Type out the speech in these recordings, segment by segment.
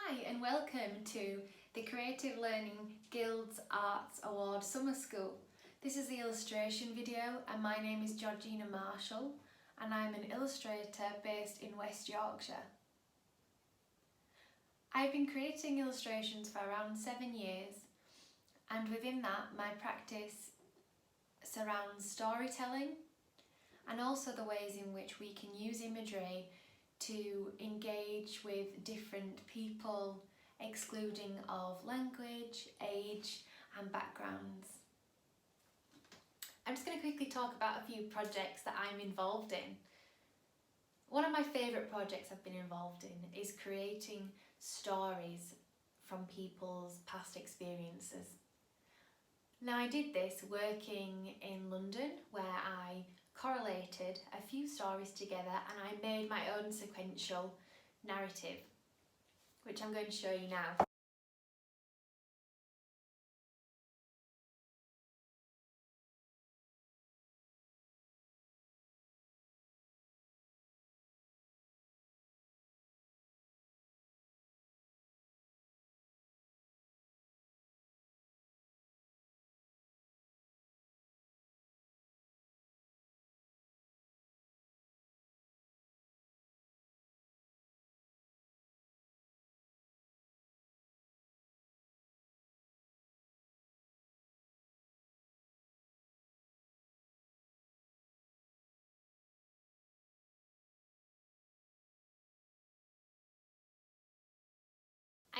Hi and welcome to the Creative Learning Guild's Arts Award Summer School. This is the illustration video and my name is Georgina Marshall and I'm an illustrator based in West Yorkshire. I've been creating illustrations for around 7 years and within that my practice surrounds storytelling and also the ways in which we can use imagery to engage with different people, excluding of language, age and backgrounds. I'm just going to quickly talk about a few projects that I'm involved in. One of my favourite projects I've been involved in is creating stories from people's past experiences. Now I did this working in London where I correlated a few stories together and I made my own sequential narrative, which I'm going to show you now.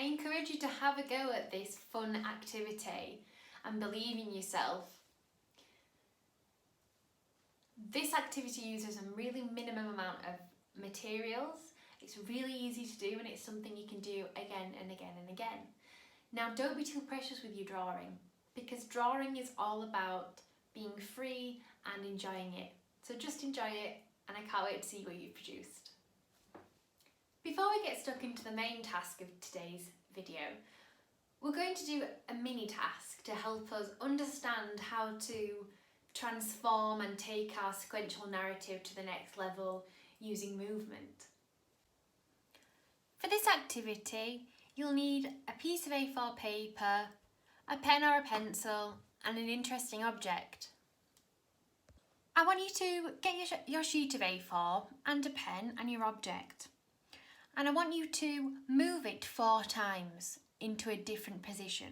I encourage you to have a go at this fun activity and believe in yourself. This activity uses a really minimum amount of materials. It's really easy to do and it's something you can do again and again and again. Now don't be too precious with your drawing because drawing is all about being free and enjoying it. So just enjoy it and I can't wait to see what you've produced. Before we get stuck into the main task of today's video, we're going to do a mini task to help us understand how to transform and take our sequential narrative to the next level using movement. For this activity, you'll need a piece of A4 paper, a pen or a pencil, and an interesting object. I want you to get your sheet of A4 and a pen and your object. And I want you to move it 4 times into a different position.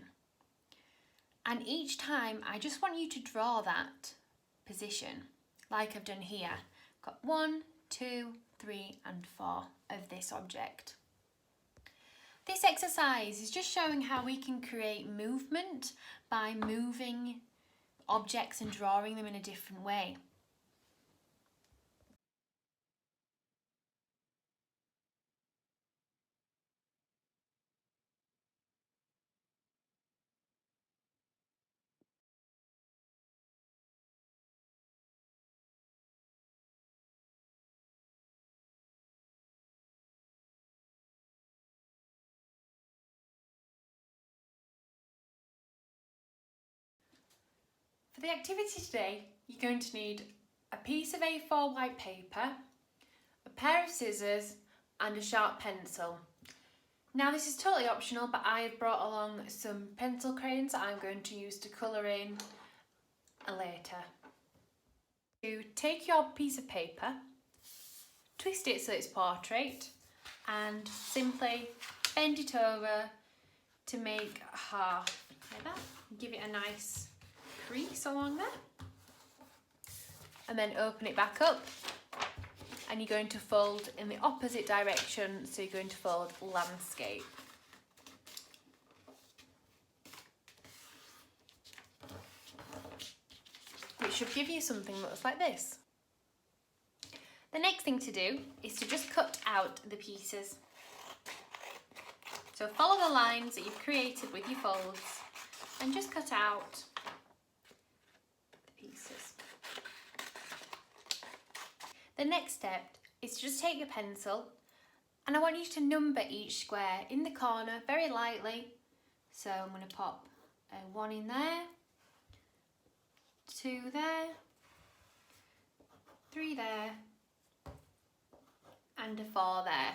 And each time I just want you to draw that position like I've done here. Got 1, 2, 3 and 4 of this object. This exercise is just showing how we can create movement by moving objects and drawing them in a different way. For the activity today, you're going to need a piece of A4 white paper, a pair of scissors and a sharp pencil. Now this is totally optional, but I've brought along some pencil crayons that I'm going to use to colour in later. You take your piece of paper, twist it so it's portrait and simply bend it over to make a half like that. Give it a nice crease along there and then open it back up and you're going to fold in the opposite direction, so you're going to fold landscape. Which should give you something that looks like this. The next thing to do is to just cut out the pieces. So follow the lines that you've created with your folds and just cut out the pieces. The next step is to just take your pencil and I want you to number each square in the corner very lightly. So I'm going to pop a 1 in there, 2 there, 3 there and a 4 there.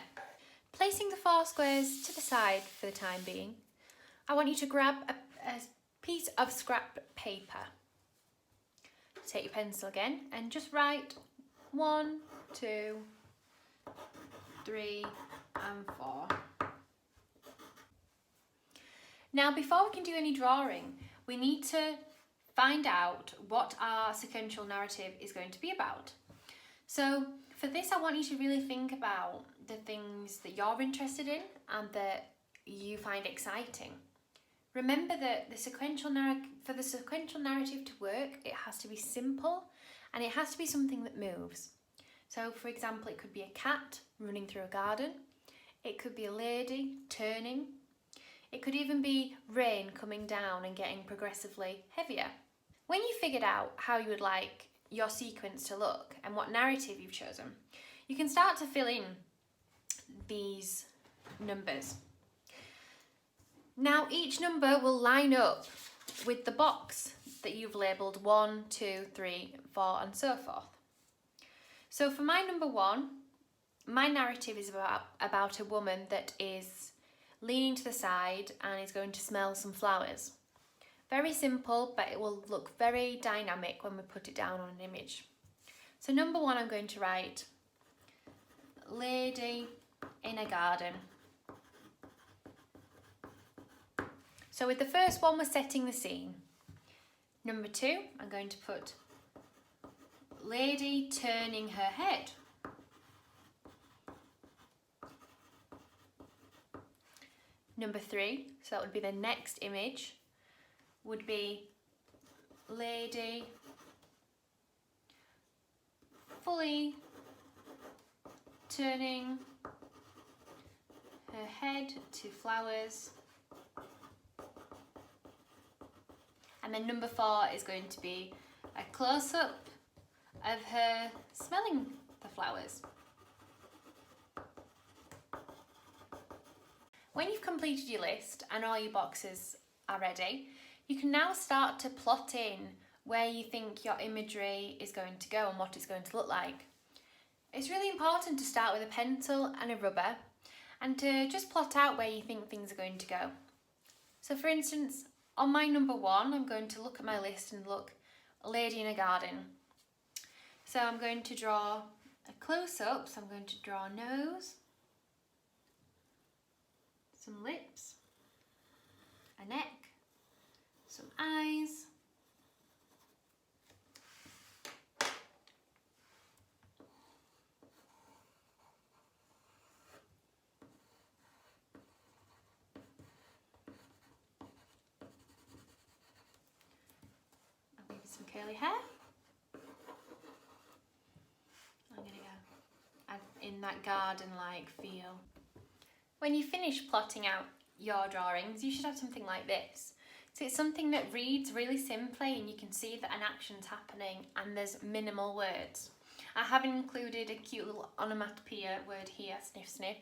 placing the 4 squares to the side for the time being, I want you to grab a piece of scrap paper. Take your pencil again and just write 1, 2, 3 and 4. Now before we can do any drawing, we need to find out what our sequential narrative is going to be about. So for this, I want you to really think about the things that you're interested in and that you find exciting. Remember that for the sequential narrative to work, it has to be simple and it has to be something that moves. So for example, it could be a cat running through a garden. It could be a lady turning. It could even be rain coming down and getting progressively heavier. When you figured out how you would like your sequence to look and what narrative you've chosen, you can start to fill in these numbers. Now each number will line up with the box that you've labelled 1, 2, 3, 4 and so forth. So for my number 1, my narrative is about a woman that is leaning to the side and is going to smell some flowers. Very simple, but it will look very dynamic when we put it down on an image. So number 1, I'm going to write lady in a garden. So with the first one, we're setting the scene. Number 2, I'm going to put lady turning her head. Number 3, so that would be the next image, would be lady fully turning her head to flowers. And then number 4 is going to be a close-up of her smelling the flowers. When you've completed your list and all your boxes are ready, you can now start to plot in where you think your imagery is going to go and what it's going to look like. It's really important to start with a pencil and a rubber and to just plot out where you think things are going to go. So for instance, on my number 1, I'm going to look at my list and look a lady in a garden. So I'm going to draw a close-up, so I'm going to draw a nose, some lips, a neck, some eyes, maybe some curly hair. I'm going to go in that garden-like feel. When you finish plotting out your drawings, you should have something like this. So it's something that reads really simply and you can see that an action's happening and there's minimal words. I have included a cute little onomatopoeia word here, sniff sniff,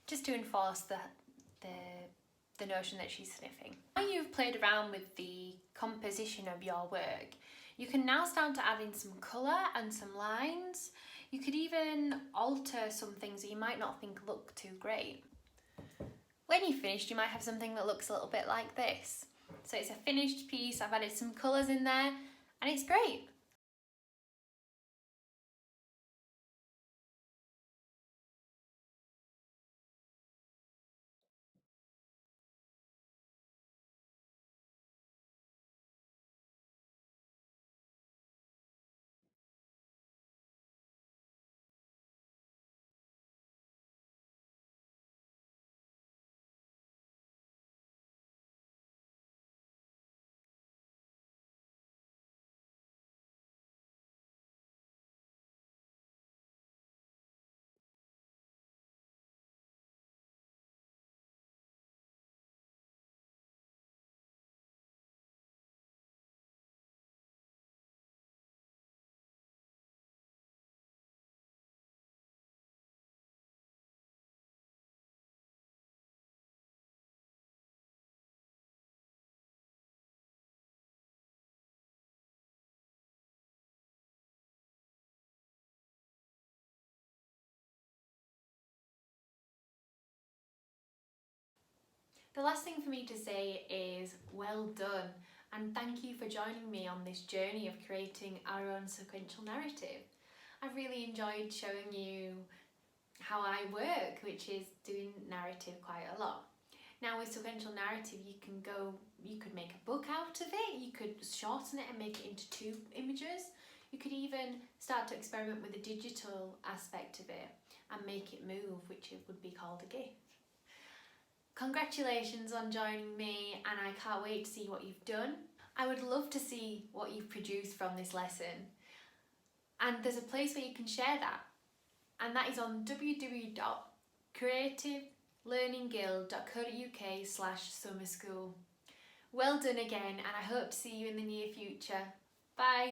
just to enforce the notion that she's sniffing. Now you've played around with the composition of your work, you can now start to add in some colour and some lines. You could even alter some things that you might not think look too great. When you've finished, you might have something that looks a little bit like this. So it's a finished piece, I've added some colours in there, and it's great. The last thing for me to say is well done, and thank you for joining me on this journey of creating our own sequential narrative. I've really enjoyed showing you how I work, which is doing narrative quite a lot. Now with sequential narrative, you could make a book out of it, you could shorten it and make it into 2 images. You could even start to experiment with the digital aspect of it and make it move, which would be called a GIF. Congratulations on joining me, and I can't wait to see what you've done. I would love to see what you've produced from this lesson. And there's a place where you can share that, and that is on www.creativelearningguild.co.uk/summer school. Well done again, and I hope to see you in the near future. Bye.